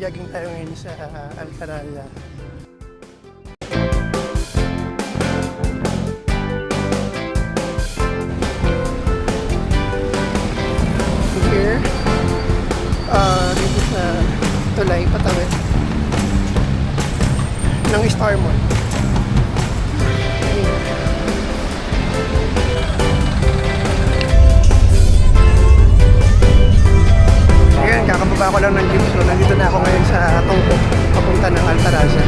mag-jogging tayo ngayon sa Alcaraza. Here, dito sa tulay patawid ng Star Mall. Ayan, kakababa ko lang ng jeep. So, nandito na ako ngayon sa Tungkok, papunta ng Alcaraza.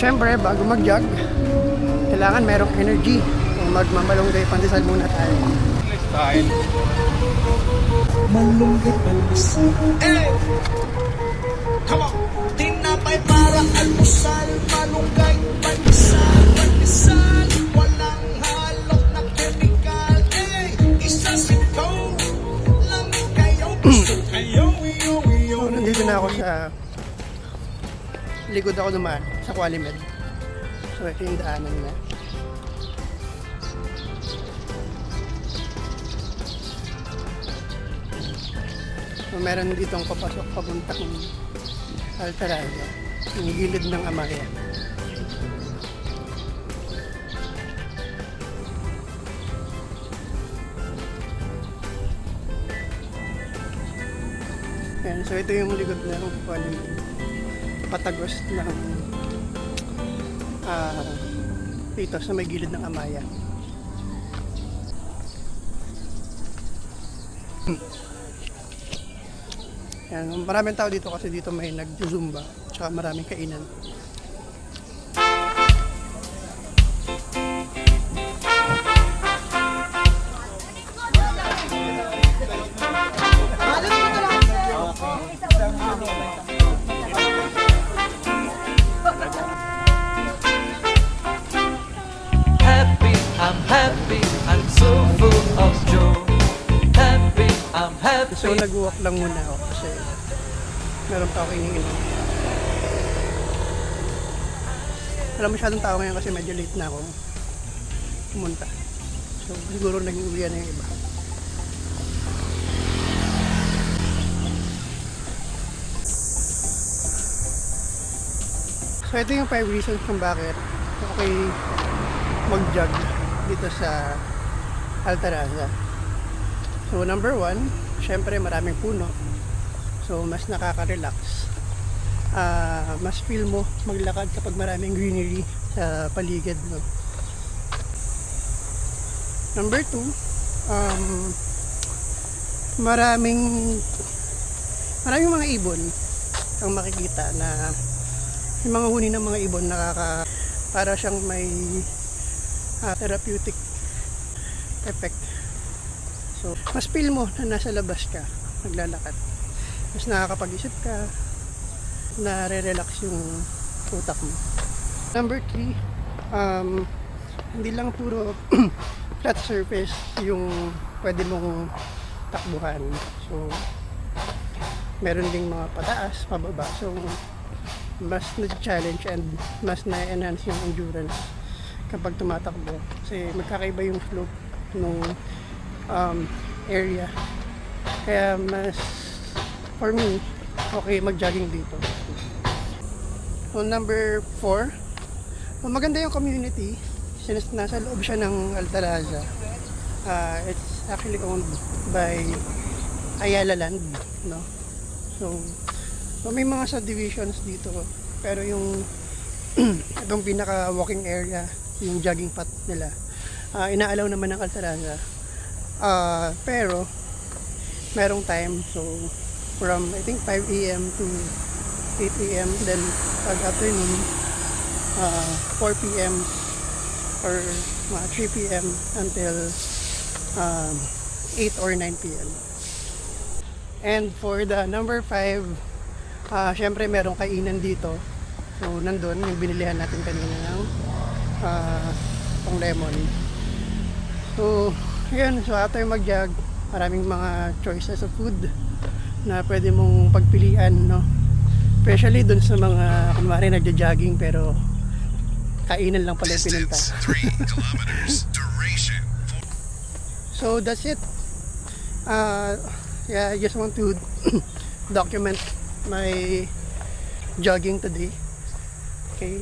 Siyempre, bago mag-jog, kailangan merong energy. Kung magmamalunggay, pandesal muna tayo. Style. Malunggay pandesal. Hey! Come on! Tinapay para almusal. Malunggay pandesal. Pandesal. Walang halok na chemical. Hey! Isa sitaw. Lamig kayo. Gusto kayo. So, nandito na ako sa likod ako naman sa Qualimed. So, ito yung daanan na. So, meron ditong papasok papuntang Alcaraza. Yung gilid ng Amaya. Ayan, so ito yung likod ng Qualimed. Patagos ng dito sa may gilid ng Amaya. Yan, maraming tao dito kasi dito may nag-zumba tsaka maraming kainan. I'm happy, I'm so full of joy. Happy, I'm happy. So nag-walk lang muna ako kasi meron pa ako iniinom. Wala masyadong tao ngayon kasi medyo late na ako pumunta. So siguro naging uwian na yung iba. So ito yung 5 reasons kung bakit okay mag-jog dito sa Alcaraza. So number 1, syempre maraming puno. So mas nakaka-relax. Mas feel mo maglakad kapag maraming greenery sa paligid, no? Number 2, maraming mga ibon ang makikita na yung mga huni ng mga ibon para siyang may therapeutic effect. So, mas feel mo na nasa labas ka, naglalakad. Mas nakakapag-isip ka, nare-relax yung utak mo. Number 3, hindi lang puro flat surface yung pwede mong takbuhan. So, meron ding mga pataas, pababa. So, mas na-challenge and mas na-enhance yung endurance kapag tumatakbo kasi magkakaiba yung slope ng area, kaya mas for me okay mag-jogging dito. So number 4, maganda yung community since nasa loob siya ng Alcaraza. It's actually owned by Ayala Land, no? So may mga subdivisions dito pero yung itong pinaka walking area, yung jogging path nila, inaalaw naman ng Alcaraza. Pero merong time, so from I think 5 AM to 8 AM, then pag afternoon 4 PM or 3 PM until 8 or 9 PM. And for the number 5 Syempre merong kainan dito. So nandun yung binilihan natin kanina ng pang lemon. So yun, so after mag-jog, maraming mga choices of food na pwede mong pagpilian, no? Especially dun sa mga kunwari nagja-jogging pero kainan lang pala yung pinunta. 3 kilometers. Duration. So that's it. Yeah, I just want to document my jogging today. Okay.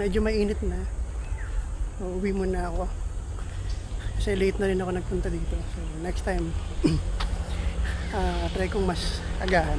Medyo mainit na. Uwi muna ako. Kasi late na rin ako nagpunta dito. So next time, try kong mas agahan.